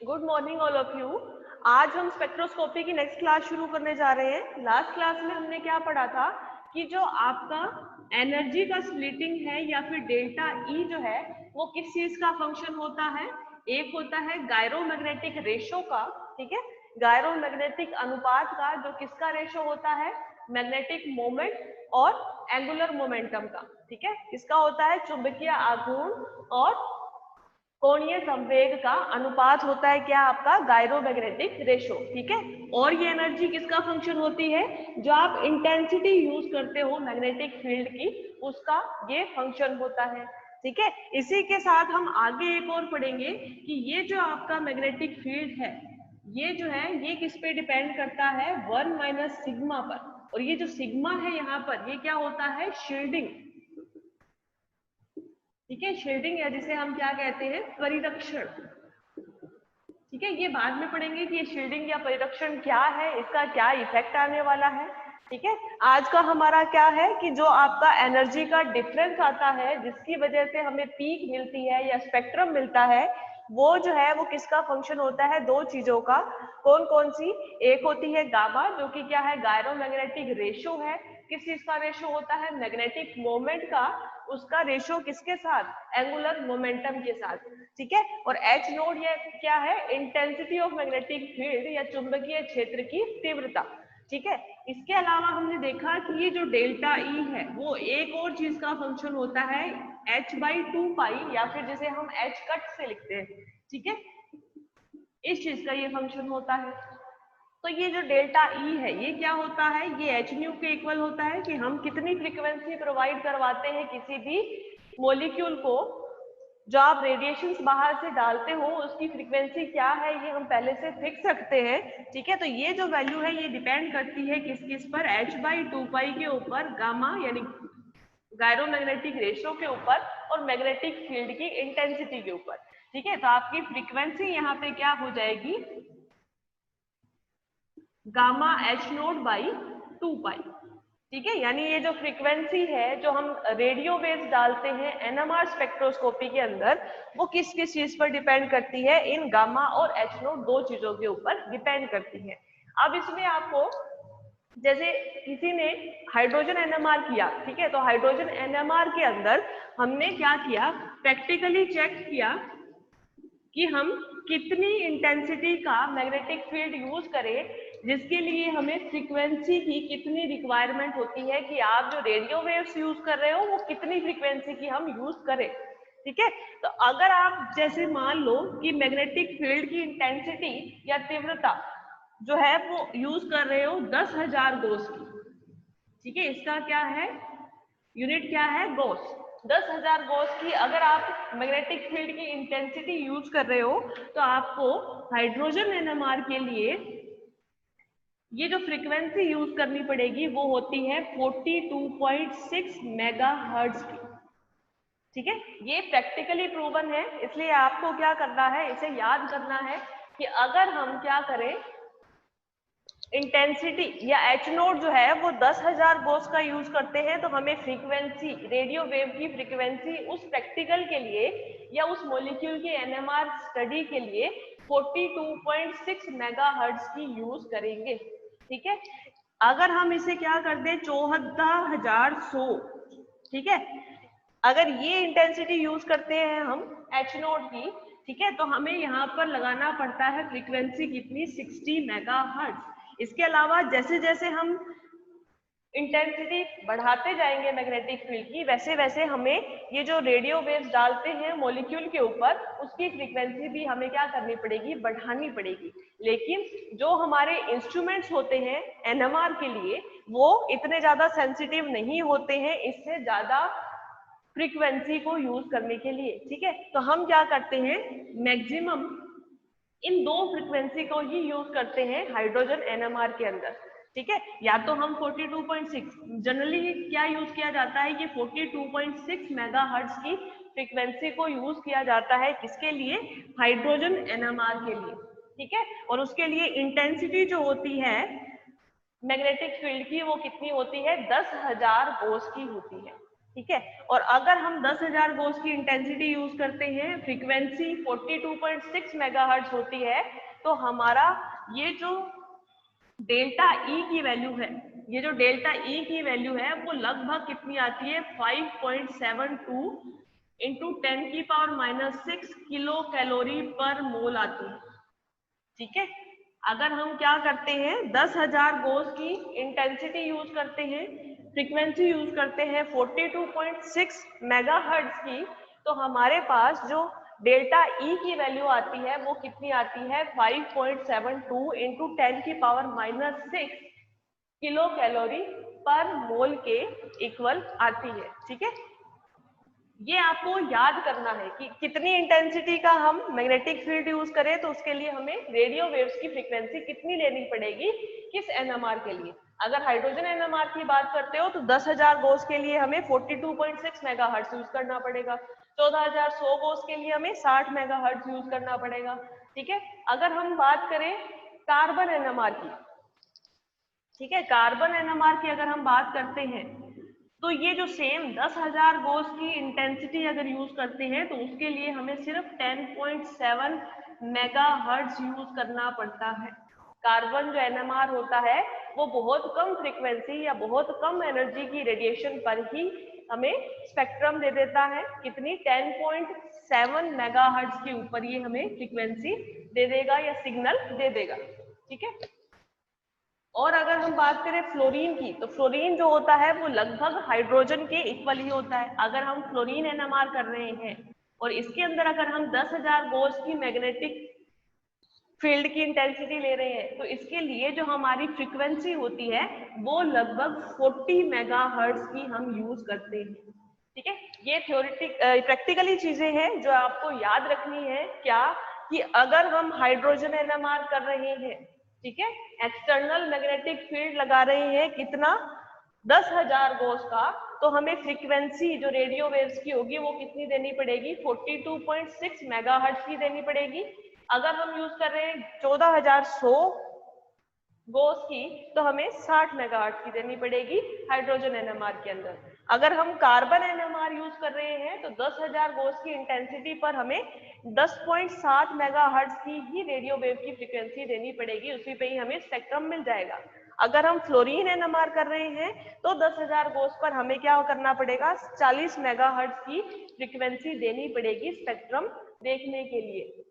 Good morning all of you. आज हम spectroscopy की नेक्स्ट क्लास शुरू करने जा रहे हैं। लास्ट क्लास में हमने क्या पढ़ा था कि जो आपका एनर्जी का स्प्लिटिंग है या फिर डेल्टा ई जो है वो किस चीज का फंक्शन होता है। एक होता है गायरोमैग्नेटिक रेशो का, ठीक है, गायरोमैग्नेटिक अनुपात का, जो किसका रेशो होता है, मैग्नेटिक मोमेंट और एंगुलर मोमेंटम का, ठीक है। इसका होता है चुंबकीय आघूर्ण और कोणीय संवेग का अनुपात होता है क्या, आपका गायरोमैग्नेटिक रेशो, ठीक है। और ये एनर्जी किसका फंक्शन होती है, जो आप इंटेंसिटी यूज करते हो मैग्नेटिक फील्ड की, उसका ये फंक्शन होता है, ठीक है। इसी के साथ हम आगे एक और पढ़ेंगे कि ये जो आपका मैग्नेटिक फील्ड है ये जो है ये किस पे डिपेंड करता है, 1 माइनस सिग्मा पर। और ये जो सिग्मा है यहाँ पर ये क्या होता है, शील्डिंग, ठीक है, शील्डिंग या जिसे हम क्या कहते हैं, परिरक्षण, ठीक है। ये बाद में पढ़ेंगे कि ये शील्डिंग या परिरक्षण क्या है, इसका क्या इफेक्ट आने वाला है, ठीक है। आज का हमारा क्या है कि जो आपका एनर्जी का डिफरेंस आता है जिसकी वजह से हमें पीक मिलती है या स्पेक्ट्रम मिलता है, वो जो है वो किसका फंक्शन होता है, दो चीजों का। कौन कौन सी, एक होती है गामा जो कि क्या है, गायरोमैग्नेटिक रेशो है। किस चीज का रेशो होता है, मैग्नेटिक मोमेंट का, उसका रेशो किसके साथ, एंगुलर मोमेंटम के साथ, ठीक है। और एच नोड ये क्या है, इंटेंसिटी ऑफ मैग्नेटिक फील्ड या चुंबकीय क्षेत्र की तीव्रता, ठीक है। इसके अलावा हमने देखा कि ये जो डेल्टा ई है वो एक और चीज का फंक्शन होता है, h/2 पाई, या फिर जिसे हम h कट से लिखते हैं, ठीक है, इस चीज का ये फंक्शन होता है। तो ये जो डेल्टा ई है ये क्या होता है, ये एच न्यू के इक्वल होता है कि हम कितनी फ्रीक्वेंसी प्रोवाइड करवाते हैं किसी भी मॉलिक्यूल को। जो आप रेडिएशंस बाहर से डालते हो उसकी फ्रीक्वेंसी क्या है ये हम पहले से फिक्स रखते हैं, ठीक है। तो ये जो वैल्यू है ये डिपेंड करती है किस किस पर, h/2 पाई के ऊपर, गामा यानी गायरोमैग्नेटिक रेशो के ऊपर, और मैग्नेटिक फील्ड की इंटेंसिटी के ऊपर, ठीक है। तो आपकी फ्रीक्वेंसी यहाँ पे क्या हो जाएगी, गामा h0/2 पाई, ठीक है। यानी ये जो फ्रीक्वेंसी है जो हम रेडियो वेव्स डालते हैं एनएमआर स्पेक्ट्रोस्कोपी के अंदर, वो किस किस चीज पर डिपेंड करती है, इन गामा और एच नोट दो चीजों के ऊपर डिपेंड करती है। अब इसमें आपको, जैसे किसी ने हाइड्रोजन एनएमआर किया, ठीक है, तो हाइड्रोजन एनएमआर के अंदर हमने क्या किया, प्रैक्टिकली चेक किया कि हम कितनी इंटेंसिटी का मैग्नेटिक फील्ड यूज करें, जिसके लिए हमें फ्रीक्वेंसी की कितनी रिक्वायरमेंट होती है कि आप जो रेडियो वेव्स यूज कर रहे हो वो कितनी फ्रीक्वेंसी की हम यूज करें, ठीक है। तो अगर आप जैसे मान लो कि मैग्नेटिक फील्ड की इंटेंसिटी या तीव्रता जो है वो यूज कर रहे हो 10,000 गोस की, ठीक है, इसका क्या है, यूनिट क्या है, गोस। 10,000 गोस की अगर आप मैग्नेटिक फील्ड की इंटेंसिटी यूज कर रहे हो तो आपको हाइड्रोजन एनएमआर के लिए ये जो फ्रीक्वेंसी यूज करनी पड़ेगी वो होती है 42.6 मेगाहर्ट्ज की, ठीक है। ये प्रैक्टिकली प्रूवन है, इसलिए आपको क्या करना है, इसे याद करना है कि अगर हम क्या करें, इंटेंसिटी या एच नोट जो है वो 10,000 गोस का यूज करते हैं, तो हमें फ्रीक्वेंसी, रेडियो वेव की फ्रीक्वेंसी उस प्रैक्टिकल के लिए या उस मॉलिक्यूल की एनएमआर स्टडी के लिए 42.6 मेगाहर्ट्ज की यूज करेंगे, ठीक है। अगर हम इसे क्या कर दें 14,100, ठीक है, अगर ये इंटेंसिटी यूज करते हैं हम एच नोट की, ठीक है, तो हमें यहाँ पर लगाना पड़ता है फ्रीक्वेंसी कितनी, 60 मेगाहर्ट्ज। इसके अलावा जैसे जैसे हम इंटेंसिटी बढ़ाते जाएंगे मैग्नेटिक फील्ड की, वैसे वैसे हमें ये जो रेडियो वेव्स डालते हैं मॉलिक्यूल के ऊपर उसकी फ्रीक्वेंसी भी हमें क्या करनी पड़ेगी, बढ़ानी पड़ेगी। लेकिन जो हमारे इंस्ट्रूमेंट्स होते हैं एनएमआर के लिए वो इतने ज्यादा सेंसिटिव नहीं होते हैं इससे ज्यादा फ्रीक्वेंसी को यूज करने के लिए, ठीक है। तो हम क्या करते हैं, मैक्सिमम इन दो फ्रीक्वेंसी को ही यूज करते हैं हाइड्रोजन एनएमआर के अंदर, ठीक है। या तो हम 42.6, जनरली क्या यूज किया जाता है कि 42.6 मेगाहर्ट्ज की फ्रीक्वेंसी को यूज किया जाता है, किसके लिए, हाइड्रोजन एनएमआर के लिए, ठीक है। और उसके लिए इंटेंसिटी जो होती है मैग्नेटिक फील्ड की वो कितनी होती है, 10,000 गोस की होती है, ठीक है। और अगर हम 10,000 गोस की इंटेंसिटी यूज करते हैं, फ्रीक्वेंसी 42.6 मेगाहर्ट्ज होती है, तो हमारा ये जो डेल्टा ई की वैल्यू है, ये जो डेल्टा ई की वैल्यू है वो लगभग कितनी आती है, 5.72 इंटू 10⁻⁻6 किलो कैलोरी पर मोल आती है। ठीक है। अगर हम क्या करते हैं, 10,000 गोस की इंटेंसिटी यूज करते हैं, फ्रीक्वेंसी यूज करते हैं 42.6 मेगाहर्ट्ज की, तो हमारे पास जो डेल्टा ई की वैल्यू आती है वो कितनी आती है, 5.72 इंटू 10⁻⁻6 किलो कैलोरी पर मोल के इक्वल आती है। ठीक है। ये आपको याद करना है कि कितनी इंटेंसिटी का हम मैग्नेटिक फील्ड यूज करें तो उसके लिए हमें रेडियो वेव्स की फ्रीक्वेंसी कितनी लेनी पड़ेगी, किस एनएमआर के लिए। अगर हाइड्रोजन एनएमआर की बात करते हो तो 10,000 गोस के लिए हमें 42.6 मेगाहर्ट्ज यूज करना पड़ेगा, 14,100 गोस के लिए हमें 60 मेगाहर्ट्ज यूज करना पड़ेगा। ठीक है। अगर हम बात करें कार्बन एनएमआर की, ठीक है, कार्बन एनएमआर की अगर हम बात करते हैं तो ये जो सेम 10,000 गोस की इंटेंसिटी अगर यूज करते हैं तो उसके लिए हमें सिर्फ 10.7 मेगाहर्ट्ज यूज करना पड़ता है। कार्बन जो एनएमआर होता है वो बहुत कम फ्रीक्वेंसी या बहुत कम एनर्जी की रेडिएशन पर ही हमें स्पेक्ट्रम दे देता है। कितनी, 10.7 मेगाहर्ट्ज के ऊपर ये हमें फ्रीक्वेंसी दे देगा या सिग्नल दे देगा। ठीक है। और अगर हम बात करें फ्लोरीन की, तो फ्लोरीन जो होता है वो लगभग हाइड्रोजन के इक्वल ही होता है। अगर हम फ्लोरीन एनएमआर कर रहे हैं और इसके अंदर अगर हम 10,000 गोस की मैग्नेटिक फील्ड की इंटेंसिटी ले रहे हैं तो इसके लिए जो हमारी फ्रीक्वेंसी होती है वो लगभग 40 मेगाहर्ट्ज की हम यूज करते हैं। ठीक है। ये प्रैक्टिकली चीजें हैं जो आपको याद रखनी है, क्या कि अगर हम हाइड्रोजन एनएमआर कर रहे हैं, ठीक है, एक्सटर्नल मैग्नेटिक फील्ड लगा रहे हैं कितना, 10,000 गोस का, तो हमें फ्रीक्वेंसी जो रेडियो वेव्स की होगी वो कितनी देनी पड़ेगी, 42.6 मेगाहर्ट्ज की देनी पड़ेगी। अगर हम यूज कर रहे हैं 14,100 गोस की तो हमें 60 मेगाहर्ट्ज की देनी पड़ेगी हाइड्रोजन एनएमआर के अंदर। अगर हम कार्बन एनएमआर यूज कर रहे हैं तो 10,000 गोस की इंटेंसिटी पर हमें 10.7 मेगाहर्ट्ज की ही रेडियो वेव की फ्रीक्वेंसी देनी पड़ेगी, उसी पे ही हमें स्पेक्ट्रम मिल जाएगा। अगर हम फ्लोरीन एनएमआर कर रहे हैं तो 10,000 गोस पर हमें क्या करना पड़ेगा, 40 मेगाहर्ट्ज की फ्रीक्वेंसी देनी पड़ेगी स्पेक्ट्रम देखने के लिए।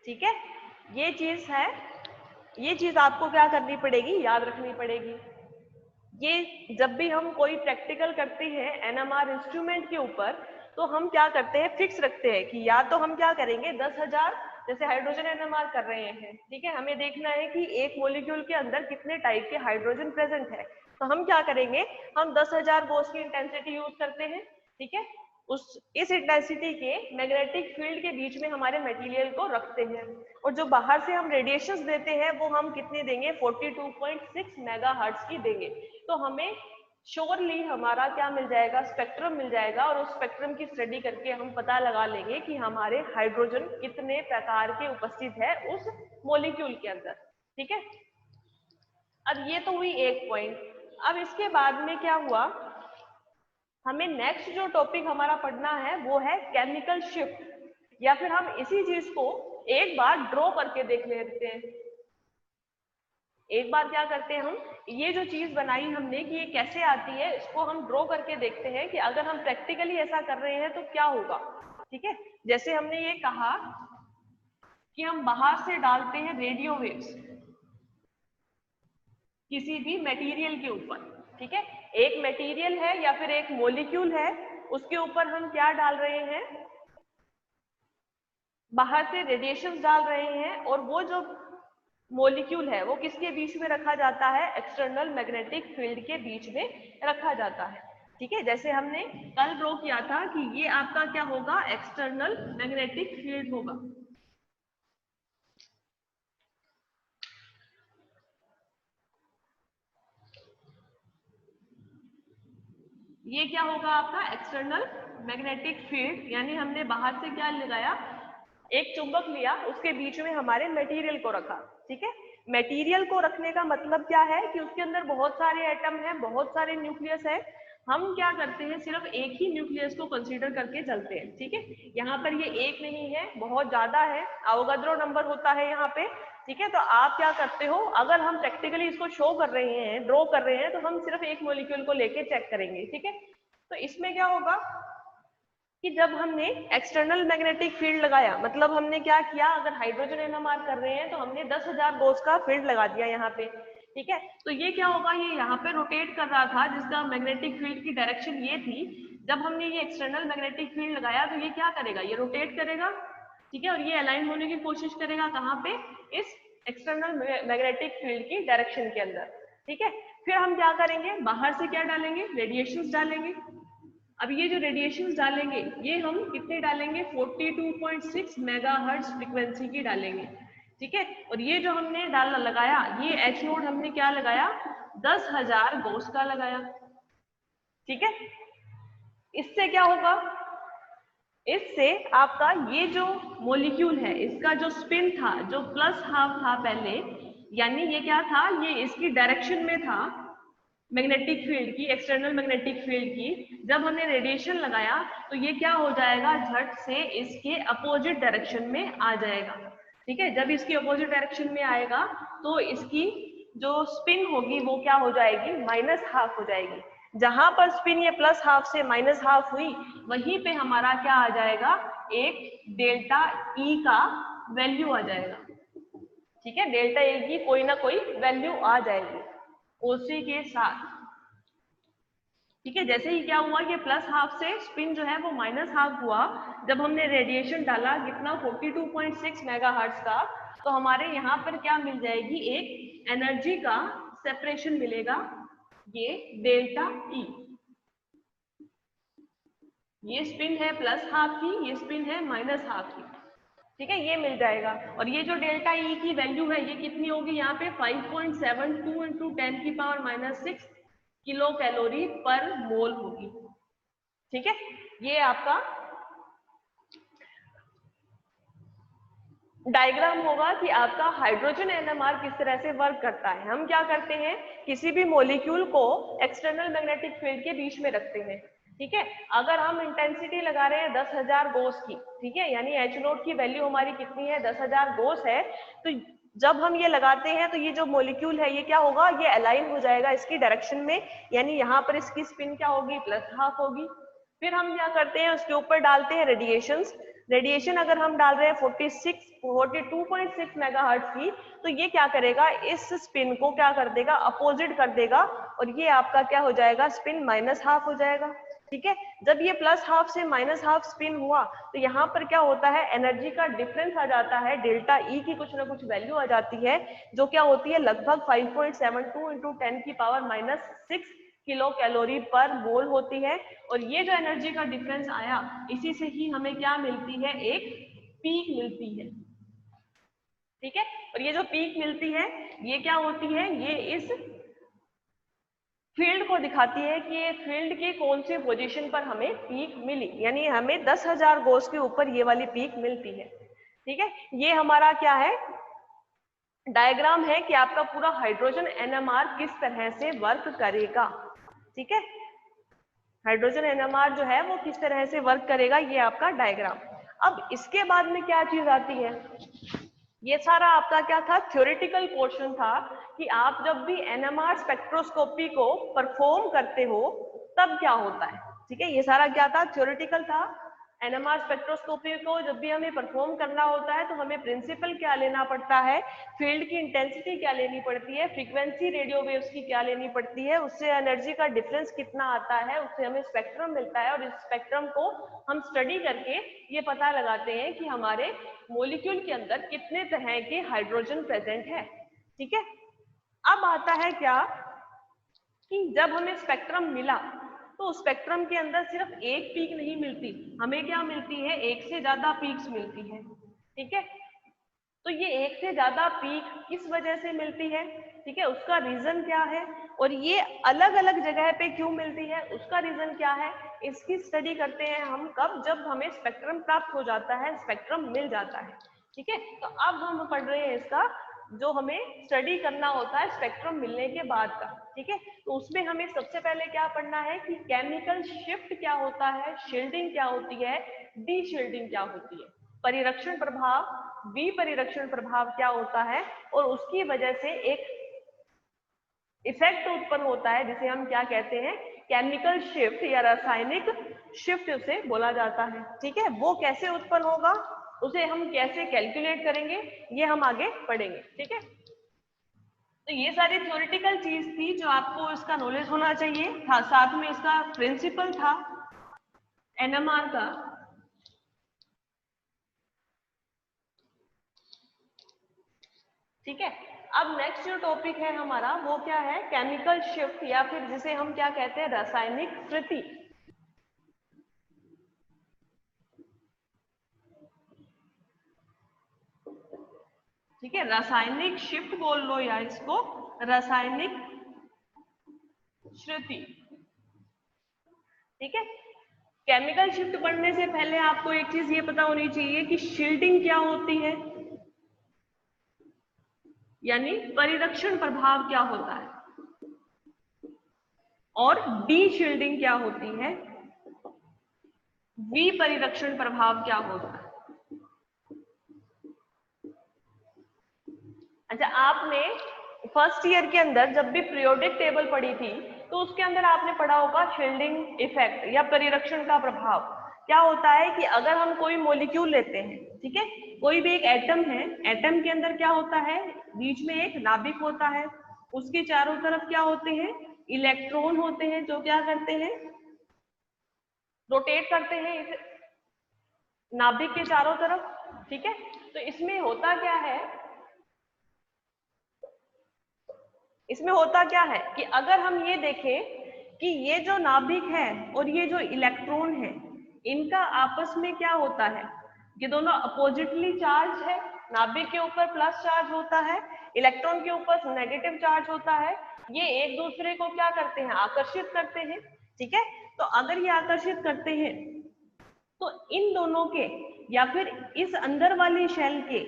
ठीक है। ये चीज है, ये चीज आपको क्या करनी पड़ेगी, याद रखनी पड़ेगी। ये जब भी हम कोई प्रैक्टिकल करते हैं एनएमआर इंस्ट्रूमेंट के ऊपर तो हम क्या करते हैं, फिक्स रखते हैं कि या तो हम क्या करेंगे 10,000, जैसे हाइड्रोजन एनएमआर कर रहे हैं, ठीक है, हमें देखना है कि एक मॉलिक्यूल के अंदर कितने टाइप के हाइड्रोजन प्रेजेंट है, तो हम क्या करेंगे, हम 10,000 गोस की इंटेंसिटी यूज करते हैं। ठीक है। इस इंटेंसिटी के मैग्नेटिक फील्ड के बीच में हमारे मटेरियल को रखते हैं और जो बाहर से हम रेडिएशंस देते हैं वो हम कितने देंगे, 42.6 मेगाहर्ट्ज की देंगे। तो हमें श्योरली हमारा क्या मिल जाएगा, स्पेक्ट्रम मिल जाएगा और उस स्पेक्ट्रम की स्टडी करके हम पता लगा लेंगे कि हमारे हाइड्रोजन कितने प्रकार के उपस्थित है उस मॉलिक्यूल के अंदर। ठीक है। अब ये तो हुई एक पॉइंट। अब इसके बाद में क्या हुआ, हमें नेक्स्ट जो टॉपिक हमारा पढ़ना है वो है केमिकल शिफ्ट, या फिर हम इसी चीज को एक बार ड्रॉ करके देख लेते हैं। एक बार क्या करते हैं, हम ये जो चीज बनाई हमने कि ये कैसे आती है, इसको हम ड्रॉ करके देखते हैं कि अगर हम प्रैक्टिकली ऐसा कर रहे हैं तो क्या होगा। ठीक है। जैसे हमने ये कहा कि हम बाहर से डालते हैं रेडियो वेव्स किसी भी मटेरियल के ऊपर। ठीक है। एक मटेरियल है या फिर एक मॉलिक्यूल है, उसके ऊपर हम क्या डाल रहे हैं, बाहर से रेडिएशन डाल रहे हैं और वो जो मॉलिक्यूल है वो किसके बीच में रखा जाता है, एक्सटर्नल मैग्नेटिक फील्ड के बीच में रखा जाता है। ठीक है। जैसे हमने कल ड्रॉ किया था कि ये आपका क्या होगा, एक्सटर्नल मैग्नेटिक फील्ड होगा। ये क्या होगा आपका एक्सटर्नल मैग्नेटिक फील्ड, यानी हमने बाहर से क्या लगाया, एक चुंबक लिया, उसके बीच में हमारे मटेरियल को रखा। ठीक है। मटेरियल को रखने का मतलब क्या है कि उसके अंदर बहुत सारे एटम हैं, बहुत सारे न्यूक्लियस है। हम क्या करते हैं, सिर्फ एक ही न्यूक्लियस को कंसीडर करके चलते हैं, ठीक है। यहाँ पर ये एक नहीं है, बहुत ज्यादा है, अवोगाड्रो नंबर होता है यहाँ पे, ठीक है। तो आप क्या करते हो, अगर हम प्रैक्टिकली इसको शो कर रहे हैं, ड्रॉ कर रहे हैं, तो हम सिर्फ एक मॉलिक्यूल को लेके चेक करेंगे, ठीक है। तो इसमें क्या होगा कि जब हमने एक्सटर्नल मैग्नेटिक फील्ड लगाया, मतलब हमने क्या किया, अगर हाइड्रोजन एनएमआर कर रहे हैं तो हमने 10,000 गॉस का फील्ड लगा दिया यहाँ पे, ठीक है। तो ये क्या होगा, ये यहाँ पे रोटेट कर रहा था, जिसका मैग्नेटिक फील्ड की डायरेक्शन ये थी। जब हमने ये एक्सटर्नल मैग्नेटिक फील्ड लगाया तो ये क्या करेगा, ये रोटेट करेगा, ठीक है, और ये अलाइन होने की कोशिश करेगा कहाँ पे, इस एक्सटर्नल मैग्नेटिक फील्ड की डायरेक्शन के अंदर, ठीक है। फिर हम क्या करेंगे, बाहर से क्या डालेंगे, रेडिएशंस डालेंगे। अब ये जो रेडिएशंस डालेंगे, ये हम कितने डालेंगे, 42.6 मेगाहर्ट्ज फ्रीक्वेंसी की डालेंगे, ठीक है। और ये जो हमने लगाया, ये एच नोड हमने क्या लगाया, 10,000 गॉस का लगाया, ठीक है। इससे क्या होगा, इससे आपका ये जो मॉलिक्यूल है, इसका जो स्पिन था, जो प्लस हाफ था पहले, यानी ये क्या था, ये इसकी डायरेक्शन में था मैग्नेटिक फील्ड की, एक्सटर्नल मैग्नेटिक फील्ड की। जब हमने रेडिएशन लगाया तो ये क्या हो जाएगा, झट से इसके अपोजिट डायरेक्शन में आ जाएगा, ठीक है। जब इसकी अपोजिट डायरेक्शन में आएगा तो इसकी जो स्पिन होगी वो क्या हो जाएगी, माइनस हाफ हो जाएगी। जहां पर स्पिन ये प्लस हाफ से माइनस हाफ हुई, वहीं पे हमारा क्या आ जाएगा, एक डेल्टा ई का वैल्यू आ जाएगा, ठीक है। डेल्टा ई की कोई ना कोई वैल्यू आ जाएगी ओसी के साथ, ठीक है। जैसे ही क्या हुआ, ये प्लस हाफ से स्पिन जो है वो माइनस हाफ हुआ, जब हमने रेडिएशन डाला कितना, 42.6 मेगाहर्ट्ज का, तो हमारे यहाँ पर क्या मिल जाएगी, एक एनर्जी का सेपरेशन मिलेगा, ये डेल्टा ई। ये स्पिन है प्लस हाफ की, ये स्पिन है माइनस हाफ की, ठीक है, ये मिल जाएगा। और ये जो डेल्टा ई की वैल्यू है ये कितनी होगी, यहाँ पे 5.72 इंटू 10⁻⁻6 किलो कैलोरी पर मोल होगी, ठीक है। ये आपका डायग्राम होगा कि आपका हाइड्रोजन एनएमआर किस तरह से वर्क करता है। हम क्या करते हैं, किसी भी मॉलिक्यूल को एक्सटर्नल मैग्नेटिक फील्ड के बीच में रखते हैं, ठीक है। अगर हम इंटेंसिटी लगा रहे हैं 10,000 गॉस की, ठीक है, यानी एच नोट की वैल्यू हमारी कितनी है, 10,000 गॉस है, तो जब हम ये लगाते हैं तो ये जो मॉलिक्यूल है ये क्या होगा, ये अलाइन हो जाएगा इसकी डायरेक्शन में, यानी यहाँ पर इसकी स्पिन क्या होगी, प्लस हाफ होगी। फिर हम क्या करते हैं, उसके ऊपर डालते हैं रेडिएशंस। रेडिएशन अगर हम डाल रहे हैं 42.6 मेगाहर्ट्ज की, तो ये क्या करेगा, इस स्पिन को क्या कर देगा, अपोजिट कर देगा, और ये आपका क्या हो जाएगा, स्पिन माइनस हाफ हो जाएगा, ठीक है। जब ये प्लस हाफ से माइनस हाफ स्पिन हुआ तो यहाँ पर क्या होता है, एनर्जी का डिफरेंस आ जाता है, डेल्टा ई की कुछ ना कुछ वैल्यू आ जाती है, जो क्या होती है, लगभग 5.72 इंटू 10⁻⁻6 किलो कैलोरी पर मोल होती है। और ये जो एनर्जी का डिफरेंस आया, इसी से ही हमें क्या मिलती है, एक पीक मिलती है, ठीक है। और ये जो पीक मिलती है ये क्या होती है, ये इस फील्ड को दिखाती है कि ये फील्ड के कौन से पोजीशन पर हमें पीक मिली, यानी हमें 10,000 गॉस के ऊपर ये वाली पीक मिलती है, ठीक है। ये हमारा क्या है, डायग्राम है कि आपका पूरा हाइड्रोजन एनएमआर किस तरह से वर्क करेगा, ठीक है। हाइड्रोजन एनएमआर जो है वो किस तरह से वर्क करेगा, ये आपका डायग्राम। अब इसके बाद में क्या चीज आती है, ये सारा आपका क्या था, थ्योरेटिकल पोर्शन था कि आप जब भी एनएमआर स्पेक्ट्रोस्कोपी को परफॉर्म करते हो तब क्या होता है, ठीक है। ये सारा क्या था, थ्योरेटिकल था। एनएमआर स्पेक्ट्रोस्कोपी को जब भी हमें परफॉर्म करना होता है तो हमें प्रिंसिपल क्या लेना पड़ता है, फील्ड की इंटेंसिटी क्या लेनी पड़ती है, फ्रीक्वेंसी रेडियो वेव्स की क्या लेनी पड़ती है, उससे एनर्जी का डिफरेंस कितना आता है, उससे हमें स्पेक्ट्रम मिलता है, और इस स्पेक्ट्रम को हम स्टडी करके ये पता लगाते हैं कि हमारे मॉलिक्यूल के अंदर कितने तरह के हाइड्रोजन प्रेजेंट है, ठीक है। अब आता है क्या कि जब हमें स्पेक्ट्रम मिला तो स्पेक्ट्रम के अंदर सिर्फ एक पीक नहीं मिलती, हमें क्या मिलती है, एक से ज्यादा पीक्स मिलती है, ठीक है। तो ये एक से ज्यादा पीक किस वजह से मिलती है, ठीक है, उसका रीजन क्या है, और ये अलग अलग जगह पे क्यों मिलती है, उसका रीजन क्या है, इसकी स्टडी करते हैं हम कब, जब हमें स्पेक्ट्रम प्राप्त हो जाता है, स्पेक्ट्रम मिल जाता है, ठीक है। तो अब हम पढ़ रहे हैं इसका जो हमें स्टडी करना होता है स्पेक्ट्रम मिलने के बाद का, ठीक है। तो उसमें हमें सबसे पहले क्या पढ़ना है कि केमिकल शिफ्ट क्या होता है, शील्डिंग क्या होती है, डी शील्डिंग क्या होती है, परिरक्षण प्रभाव, विपरिरक्षण प्रभाव क्या होता है, और उसकी वजह से एक इफेक्ट उत्पन्न होता है जिसे हम क्या कहते हैं, केमिकल शिफ्ट या रासायनिक शिफ्ट उसे बोला जाता है, ठीक है। वो कैसे उत्पन्न होगा, उसे हम कैसे कैलकुलेट करेंगे, ये हम आगे पढ़ेंगे, ठीक है। तो ये सारी थ्योरेटिकल चीज थी जो आपको इसका नॉलेज होना चाहिए था, साथ में इसका प्रिंसिपल था एनएमआर का, ठीक है। अब नेक्स्ट जो टॉपिक है हमारा वो क्या है, केमिकल शिफ्ट या फिर जिसे हम क्या कहते हैं, रासायनिक कृति। ठीक है, रासायनिक शिफ्ट बोल लो या इसको रासायनिक श्रुति, ठीक है। केमिकल शिफ्ट पढ़ने से पहले आपको एक चीज ये पता होनी चाहिए कि शील्डिंग क्या होती है, यानी परिरक्षण प्रभाव क्या होता है, और डी शील्डिंग क्या होती है, विपरिरक्षण प्रभाव क्या होता है। अच्छा, आपने फर्स्ट ईयर के अंदर जब भी पीरियोडिक टेबल पढ़ी थी तो उसके अंदर आपने पढ़ा होगा शील्डिंग इफेक्ट या परिरक्षण का प्रभाव। क्या होता है कि अगर हम कोई मॉलिक्यूल लेते हैं, ठीक है, कोई भी एक एटम है, एटम के अंदर क्या होता है, बीच में एक नाभिक होता है, उसके चारों तरफ क्या होते हैं, इलेक्ट्रॉन होते हैं जो क्या करते हैं, रोटेट करते हैं इस नाभिक के चारों तरफ, ठीक है। तो इसमें होता क्या है, इसमें होता क्या है कि अगर हम ये देखें कि ये जो नाभिक है और ये जो इलेक्ट्रॉन है, इनका आपस में क्या होता है, ये दोनों अपोजिटली चार्ज है, नाभिक के ऊपर प्लस चार्ज होता है, इलेक्ट्रॉन के ऊपर नेगेटिव चार्ज होता है, ये एक दूसरे को क्या करते हैं, आकर्षित करते हैं, ठीक है। तो अगर ये आकर्षित करते हैं तो इन दोनों के या फिर इस अंदर वाली शेल के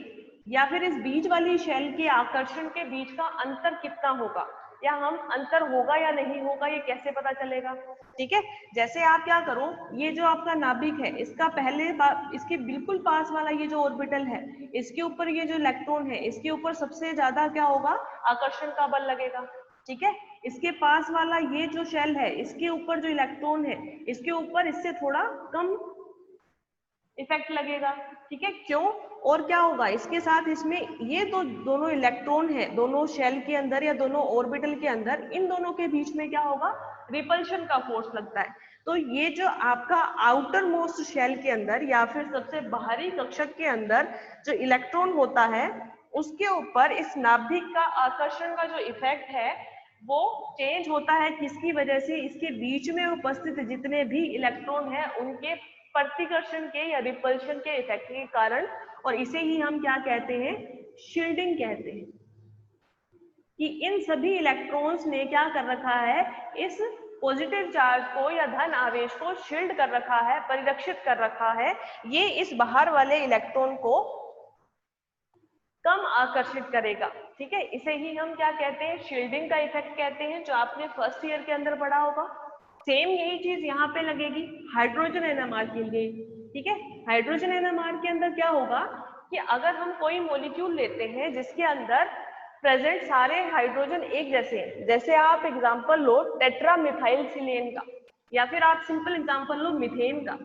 या फिर इस बीच वाली शेल के आकर्षण के बीच का अंतर कितना होगा, या हम अंतर होगा या नहीं होगा ये कैसे पता चलेगा, ठीक है। जैसे आप क्या करो, ये जो आपका नाभिक है इसका पहले इसके बिल्कुल पास वाला ये जो ऑर्बिटल है, इसके ऊपर ये जो इलेक्ट्रॉन है इसके ऊपर सबसे ज्यादा क्या होगा, आकर्षण का बल लगेगा, ठीक है। इसके पास वाला ये जो शेल है इसके ऊपर जो इलेक्ट्रॉन है इसके ऊपर इससे थोड़ा कम इफेक्ट लगेगा, ठीक है। क्यों, और क्या होगा इसके साथ, इसमें ये तो दोनों इलेक्ट्रॉन है, दोनों शेल के अंदर या दोनों ऑर्बिटल के अंदर, इन दोनों के बीच में क्या होगा, रिपल्शन का फोर्स लगता है। तो ये जो आपका आउटर मोस्ट शेल के अंदर या फिर सबसे बाहरी कक्षक के अंदर जो इलेक्ट्रॉन होता है उसके ऊपर इस नाभिक का आकर्षण का जो इफेक्ट है वो चेंज होता है, किसकी वजह से, इसके बीच में उपस्थित जितने भी इलेक्ट्रॉन है उनके प्रतिकर्षण के या रिपल्शन के इफेक्ट के कारण, और इसे ही हम क्या कहते हैं, शील्डिंग कहते हैं, कि इन सभी इलेक्ट्रॉन्स ने क्या कर रखा है, इस पॉजिटिव चार्ज को या धन आवेश को शील्ड कर रखा है, परिरक्षित कर रखा है, ये इस बाहर वाले इलेक्ट्रॉन को कम आकर्षित करेगा, ठीक है। इसे ही हम क्या कहते हैं, शील्डिंग का इफेक्ट कहते हैं, जो आपने फर्स्ट ईयर के अंदर पढ़ा होगा। सेम यही चीज यहाँ पे लगेगी हाइड्रोजन एनएमआर के लिए, ठीक है। हाइड्रोजन एनएमआर के अंदर क्या होगा कि अगर हम कोई मॉलिक्यूल लेते हैं जिसके अंदर प्रेजेंट सारे हाइड्रोजन एक जैसे हैं, जैसे आप एग्जांपल लो टेट्रा मिथाइल सिलेन का, या फिर आप सिंपल एग्जांपल लो मीथेन का।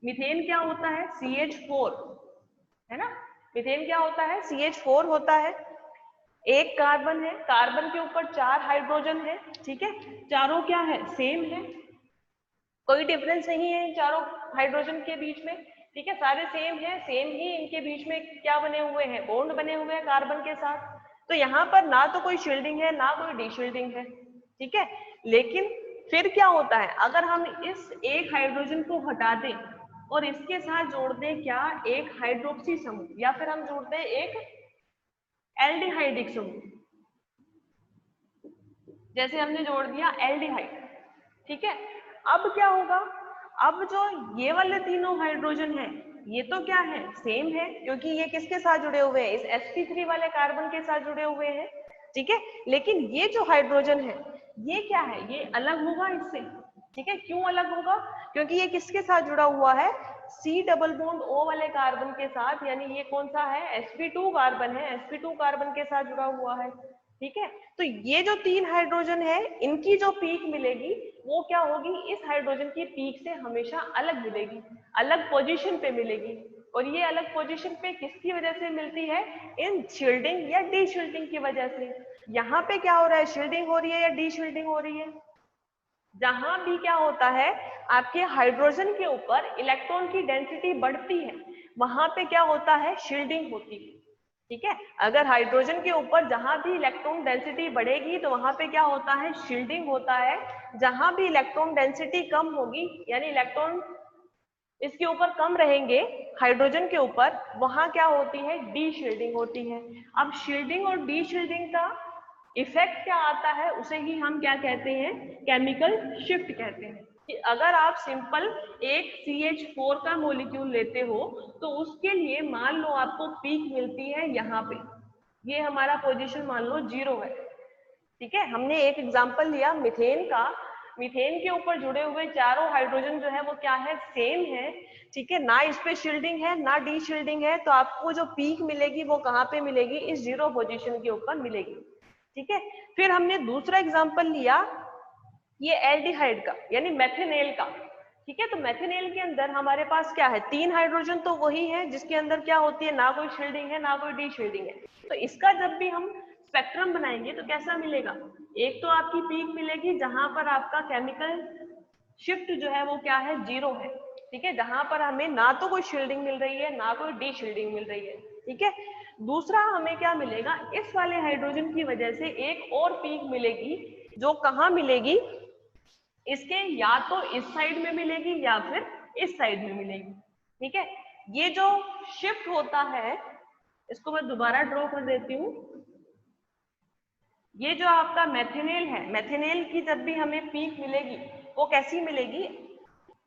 मीथेन क्या होता है, CH4, है ना। मीथेन क्या होता है, CH4 होता है, एक कार्बन है, कार्बन के ऊपर 4 हाइड्रोजन है, ठीक है, चारों क्या है, सेम है, कोई डिफरेंस नहीं है इन चारों हाइड्रोजन के बीच में, ठीक है, सारे सेम है, सेम ही इनके बीच में क्या बने हुए हैं, बॉन्ड बने हुए हैं कार्बन के साथ। तो यहाँ पर ना तो कोई शील्डिंग है ना कोई डीशील्डिंग है, ठीक है। लेकिन फिर क्या होता है, अगर हम इस एक हाइड्रोजन को हटा दें और इसके साथ जोड़ दें क्या, एक हाइड्रोक्सी समूह, या फिर हम जोड़ते हैं एक एल्डिहाइडिक समूह, जैसे हमने जोड़ दिया एल्डिहाइड, ठीक है। अब क्या होगा, अब जो ये वाले तीनों हाइड्रोजन है ये तो क्या है, सेम है, क्योंकि ये किसके साथ जुड़े हुए हैं, इस sp3 वाले कार्बन के साथ जुड़े हुए हैं, ठीक है। लेकिन ये जो हाइड्रोजन है ये क्या है, ये अलग होगा इससे, ठीक है। क्यों अलग होगा, क्योंकि ये किसके साथ जुड़ा हुआ है, C डबल बॉन्ड O वाले कार्बन के साथ, यानी ये कौन सा है, sp2 कार्बन है, sp2 कार्बन के साथ जुड़ा हुआ है, ठीक है। तो ये जो 3 हाइड्रोजन है इनकी जो पीक मिलेगी वो क्या होगी, इस हाइड्रोजन की पीक से हमेशा अलग मिलेगी, अलग पोजीशन पे मिलेगी। और ये अलग पोजीशन पे किसकी वजह से मिलती है, इन शील्डिंग या डी शील्डिंग की वजह से। यहाँ पे क्या हो रहा है, शील्डिंग हो रही है या डी शील्डिंग हो रही है, जहां भी क्या होता है आपके हाइड्रोजन के ऊपर इलेक्ट्रॉन की डेंसिटी बढ़ती है वहां पे क्या होता है, शील्डिंग होती है, ठीक है। अगर हाइड्रोजन के ऊपर जहां भी इलेक्ट्रॉन डेंसिटी बढ़ेगी तो वहां पे क्या होता है, शील्डिंग होता है। जहां भी इलेक्ट्रॉन डेंसिटी कम होगी, यानी इलेक्ट्रॉन इसके ऊपर कम रहेंगे हाइड्रोजन के ऊपर, वहां क्या होती है, डी शील्डिंग होती है। अब शील्डिंग और डी शील्डिंग का इफेक्ट क्या आता है उसे ही हम क्या कहते हैं, केमिकल शिफ्ट कहते हैं। कि अगर आप सिंपल एक CH4 का मॉलिक्यूल लेते हो तो उसके लिए मान लो आपको पीक मिलती है यहाँ पे, ये हमारा पोजीशन मान लो 0 है, ठीक है। हमने एक एग्जांपल लिया मीथेन का, मीथेन के ऊपर जुड़े हुए चारों हाइड्रोजन जो है वो क्या है, सेम है, ठीक है। ना इस पे शील्डिंग है ना डी शील्डिंग है, तो आपको जो पीक मिलेगी वो कहाँ पे मिलेगी, इस 0 पोजीशन के ऊपर मिलेगी, ठीक है। फिर हमने दूसरा एग्जांपल लिया ये एल्डिहाइड का यानी मेथेनेल का, ठीक है। तो मेथेनेल के अंदर हमारे पास क्या है, 3 हाइड्रोजन तो वही है जिसके अंदर क्या होती है, ना कोई शील्डिंग है ना कोई डी शील्डिंग है। तो इसका जब भी हम स्पेक्ट्रम बनाएंगे तो कैसा मिलेगा, एक तो आपकी पीक मिलेगी जहां पर आपका केमिकल शिफ्ट जो है वो क्या है, 0 है, ठीक है। जहां पर हमें ना तो कोई शील्डिंग मिल रही है ना कोई डी शील्डिंग मिल रही है, ठीक है। दूसरा हमें क्या मिलेगा, इस वाले हाइड्रोजन की वजह से एक और पीक मिलेगी, जो कहाँ मिलेगी, इसके या तो इस साइड में मिलेगी या फिर इस साइड में मिलेगी, ठीक है। ये जो शिफ्ट होता है इसको मैं दोबारा ड्रॉ कर देती हूँ। ये जो आपका मेथेनेल है, मेथेनेल की जब भी हमें पीक मिलेगी वो कैसी मिलेगी,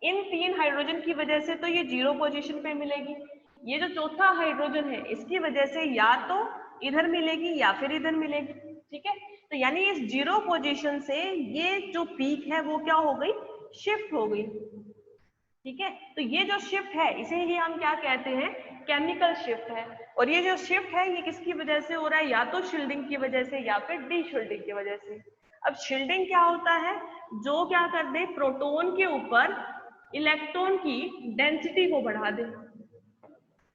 इन 3 हाइड्रोजन की वजह से तो ये 0 पोजीशन पे मिलेगी, ये जो चौथा हाइड्रोजन है इसकी वजह से या तो इधर मिलेगी या फिर इधर मिलेगी, ठीक है। तो यानी इस 0 पोजीशन से ये जो पीक है वो क्या हो गई, शिफ्ट हो गई, ठीक है। तो ये जो शिफ्ट है इसे ही हम क्या कहते हैं, केमिकल शिफ्ट है। और ये जो शिफ्ट है ये किसकी वजह से हो रहा है, या तो शील्डिंग की वजह से या फिर डी शील्डिंग की वजह से। अब शील्डिंग क्या होता है, जो क्या कर दे, प्रोटॉन के ऊपर इलेक्ट्रॉन की डेंसिटी को बढ़ा दे,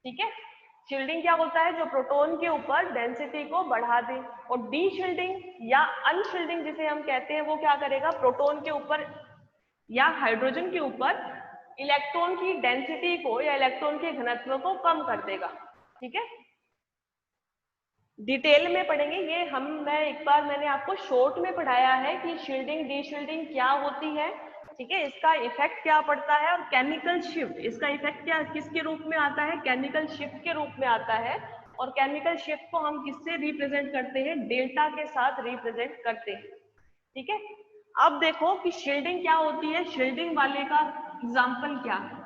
ठीक है। शील्डिंग क्या होता है, जो प्रोटॉन के ऊपर डेंसिटी को बढ़ा दे। और डी शील्डिंग या अनशील्डिंग जिसे हम कहते हैं वो क्या करेगा, प्रोटॉन के ऊपर या हाइड्रोजन के ऊपर इलेक्ट्रॉन की डेंसिटी को या इलेक्ट्रॉन के घनत्व को कम कर देगा, ठीक है। डिटेल में पढ़ेंगे ये हम, मैं एक बार मैंने आपको शॉर्ट में पढ़ाया है कि शील्डिंग डी शील्डिंग क्या होती है, ठीक है, इसका इफेक्ट क्या पड़ता है, और केमिकल शिफ्ट इसका इफेक्ट क्या किसके रूप में आता है, केमिकल शिफ्ट के रूप में आता है। और केमिकल शिफ्ट को हम किससे रिप्रेजेंट करते हैं, डेल्टा के साथ रिप्रेजेंट करते हैं, ठीक है। अब देखो कि शील्डिंग क्या होती है, शील्डिंग वाले का एग्जाम्पल क्या है।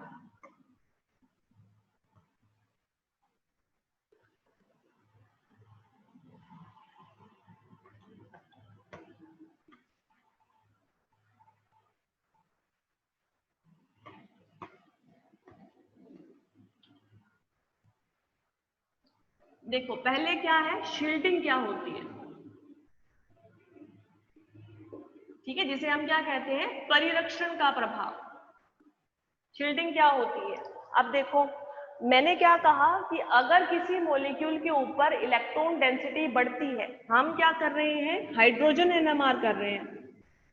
देखो पहले क्या है, शील्डिंग क्या होती है, ठीक है, जिसे हम क्या कहते हैं, परिरक्षण का प्रभाव। शील्डिंग क्या होती है, अब देखो मैंने क्या कहा कि अगर किसी मॉलिक्यूल के ऊपर इलेक्ट्रॉन डेंसिटी बढ़ती है, हम क्या कर रहे हैं, हाइड्रोजन एनएमआर कर रहे हैं,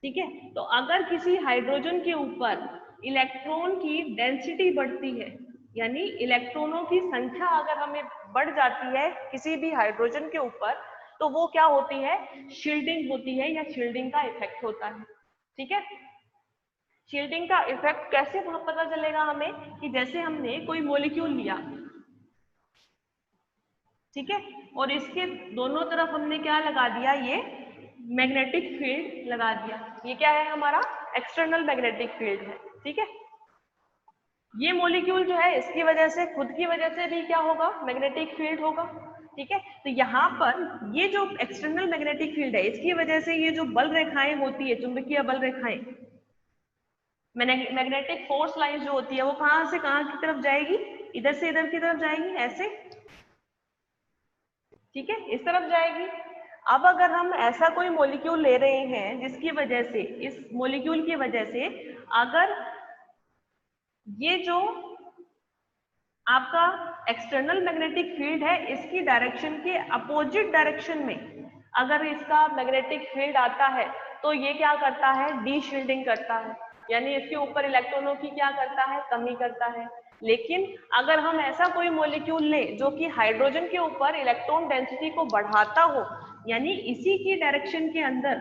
ठीक है। तो अगर किसी हाइड्रोजन के ऊपर इलेक्ट्रॉन की डेंसिटी बढ़ती है, यानी इलेक्ट्रॉनों की संख्या अगर हमें बढ़ जाती है किसी भी हाइड्रोजन के ऊपर, तो वो क्या होती है, शील्डिंग होती है या शील्डिंग का इफेक्ट होता है, ठीक है। शील्डिंग का इफेक्ट कैसे पता चलेगा हमें, कि जैसे हमने कोई मॉलिक्यूल लिया, ठीक है, और इसके दोनों तरफ हमने क्या लगा दिया, ये मैग्नेटिक फील्ड लगा दिया, ये क्या है हमारा एक्सटर्नल मैग्नेटिक फील्ड है, ठीक है। ये मॉलिक्यूल जो है इसकी वजह से, खुद की वजह से भी क्या होगा, मैग्नेटिक फील्ड होगा। ठीक है, तो यहाँ पर ये जो एक्सटर्नल मैग्नेटिक फील्ड है इसकी वजह से ये जो बल रेखाएं होती है, चुंबकीय बल रेखाएं, मैग्नेटिक फोर्स लाइन जो होती है वो कहाँ से कहाँ की तरफ जाएगी, इधर से इधर की तरफ जाएगी, ऐसे। ठीक है, इस तरफ जाएगी। अब अगर हम ऐसा कोई मॉलिक्यूल ले रहे हैं जिसकी वजह से, इस मॉलिक्यूल की वजह से अगर ये जो आपका एक्सटर्नल मैग्नेटिक फील्ड है इसकी डायरेक्शन के अपोजिट डायरेक्शन में अगर इसका मैग्नेटिक फील्ड आता है तो ये क्या करता है, डी शील्डिंग करता है, यानी इसके ऊपर इलेक्ट्रॉनों की क्या करता है, कमी करता है। लेकिन अगर हम ऐसा कोई मॉलिक्यूल लें जो कि हाइड्रोजन के ऊपर इलेक्ट्रॉन डेंसिटी को बढ़ाता हो, यानी इसी की डायरेक्शन के अंदर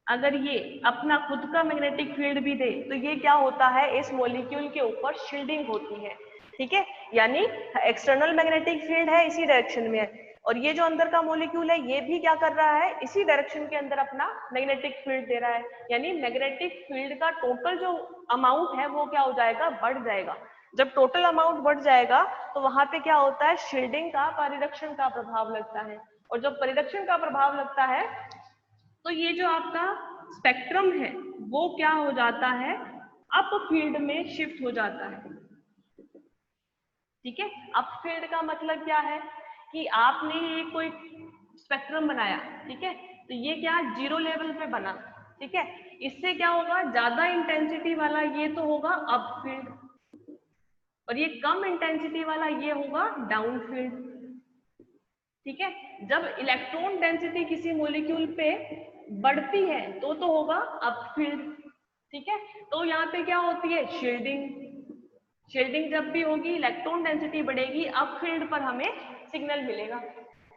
अगर ये अपना खुद का मैग्नेटिक फील्ड भी दे तो ये क्या होता है, इस मॉलिक्यूल के ऊपर शील्डिंग होती है। ठीक है, यानी एक्सटर्नल मैग्नेटिक फील्ड है इसी डायरेक्शन में है, और ये जो अंदर का मॉलिक्यूल है ये भी क्या कर रहा है, इसी डायरेक्शन के अंदर अपना मैग्नेटिक फील्ड दे रहा है, यानी मैग्नेटिक फील्ड का टोटल जो अमाउंट है वो क्या हो जाएगा, बढ़ जाएगा। जब टोटल अमाउंट बढ़ जाएगा तो वहां पे क्या होता है, शील्डिंग का, परिरक्षण का प्रभाव लगता है, और जब परिरक्षण का प्रभाव लगता है तो ये जो आपका स्पेक्ट्रम है वो क्या हो जाता है, अप फील्ड में शिफ्ट हो जाता है। ठीक है, अप फील्ड का मतलब क्या है कि आपने ये कोई स्पेक्ट्रम बनाया, ठीक है, तो ये क्या जीरो लेवल पे बना। ठीक है, इससे क्या होगा, ज्यादा इंटेंसिटी वाला ये तो होगा अप फील्ड, और ये कम इंटेंसिटी वाला ये होगा डाउन फील्ड। ठीक है, जब इलेक्ट्रॉन डेंसिटी किसी मॉलिक्यूल पे बढ़ती है तो होगा अप फील्ड। ठीक है, तो यहाँ पे क्या होती है, शील्डिंग। शील्डिंग जब भी होगी, इलेक्ट्रॉन डेंसिटी बढ़ेगी, अप फील्ड पर हमें सिग्नल मिलेगा।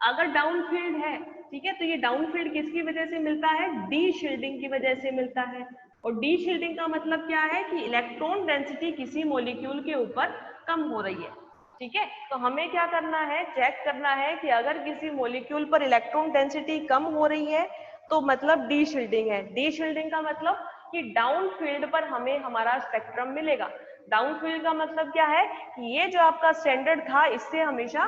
अगर डाउन फील्ड है, ठीक है, तो ये डाउन फील्ड किसकी वजह से मिलता है, डी शील्डिंग की वजह से मिलता है। और डी शील्डिंग का मतलब क्या है कि इलेक्ट्रॉन डेंसिटी किसी मॉलिक्यूल के ऊपर कम हो रही है। ठीक है, तो हमें क्या करना है, चेक करना है कि अगर किसी मॉलिक्यूल पर इलेक्ट्रॉन डेंसिटी कम हो रही है तो मतलब डी शील्डिंग है। डी शील्डिंग का मतलब कि डाउन फील्ड पर हमें हमारा स्पेक्ट्रम मिलेगा। डाउन फील्ड का मतलब क्या है कि ये जो आपका स्टैंडर्ड था इससे हमेशा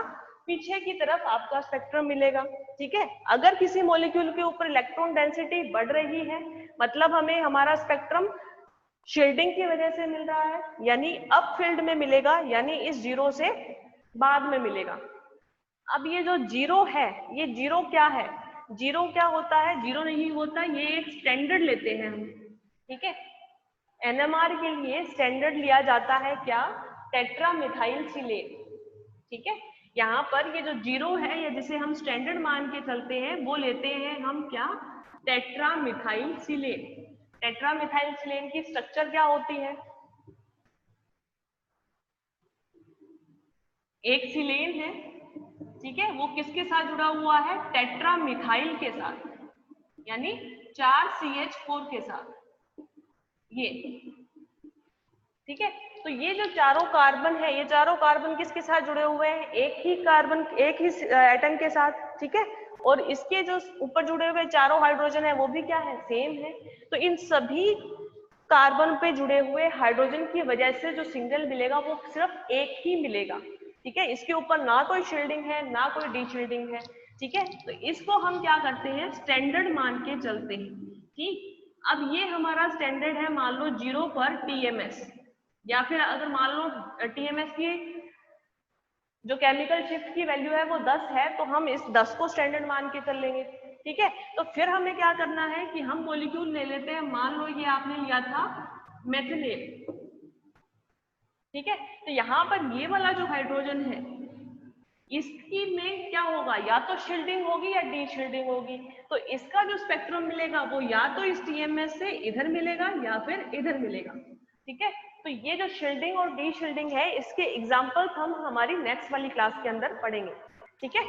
पीछे की तरफ आपका स्पेक्ट्रम मिलेगा। ठीक है, अगर किसी मॉलिक्यूल के ऊपर इलेक्ट्रॉन डेंसिटी बढ़ रही है मतलब हमें हमारा स्पेक्ट्रम शील्डिंग की वजह से मिल रहा है, यानी अप फील्ड में मिलेगा, यानी इस जीरो से बाद में मिलेगा। अब ये जो जीरो है, ये जीरो क्या है, जीरो क्या होता है, जीरो नहीं होता, ये एक स्टैंडर्ड लेते हैं हम। ठीक है, एनएमआर के लिए स्टैंडर्ड लिया जाता है क्या, टेट्रा मिथाइल सिलेन। ठीक है, यहाँ पर ये जो जीरो है या जिसे हम स्टैंडर्ड मान के चलते हैं वो लेते हैं हम क्या, टेट्रा मिथाइल सिलेन। टेट्रा मिथाइल सिलेन की स्ट्रक्चर क्या होती है, एक सिलेन है, ठीक है, वो किसके साथ जुड़ा हुआ है, टेट्रा मिथाइल के साथ, यानी 4CH4 के साथ ये। ठीक है, तो ये जो चारों कार्बन है, ये चारों कार्बन किसके साथ जुड़े हुए हैं, एक ही कार्बन, एक ही एटम के साथ। ठीक है, और इसके जो ऊपर जुड़े हुए चारों हाइड्रोजन है वो भी क्या है, सेम है। तो इन सभी कार्बन पे जुड़े हुए हाइड्रोजन की वजह से जो सिग्नल मिलेगा वो सिर्फ एक ही मिलेगा। ठीक है, इसके ऊपर ना कोई शील्डिंग है ना कोई डी शील्डिंग है। ठीक है, तो इसको हम क्या करते हैं, स्टैंडर्ड मान के चलते हैं। ठीक, अब ये हमारा स्टैंडर्ड है, मान लो 0 पर टीएमएस, या फिर अगर मान लो टीएमएस की जो केमिकल शिफ्ट की वैल्यू है वो 10 है तो हम इस 10 को स्टैंडर्ड मान के चल लेंगे। ठीक है, तो फिर हमें क्या करना है कि हम मॉलिक्यूल ले लेते हैं, मान लो ये आपने लिया था मेथिलेट। ठीक है, तो यहाँ पर ये वाला जो हाइड्रोजन है इसकी में क्या होगा, या तो शील्डिंग होगी या डी शील्डिंग होगी। तो इसका जो स्पेक्ट्रम मिलेगा वो या तो इस टीएमएस से इधर मिलेगा या फिर इधर मिलेगा। ठीक है, तो ये जो शील्डिंग और डी शील्डिंग है इसके एग्जांपल्स हम हमारी नेक्स्ट वाली क्लास के अंदर पढ़ेंगे। ठीक है।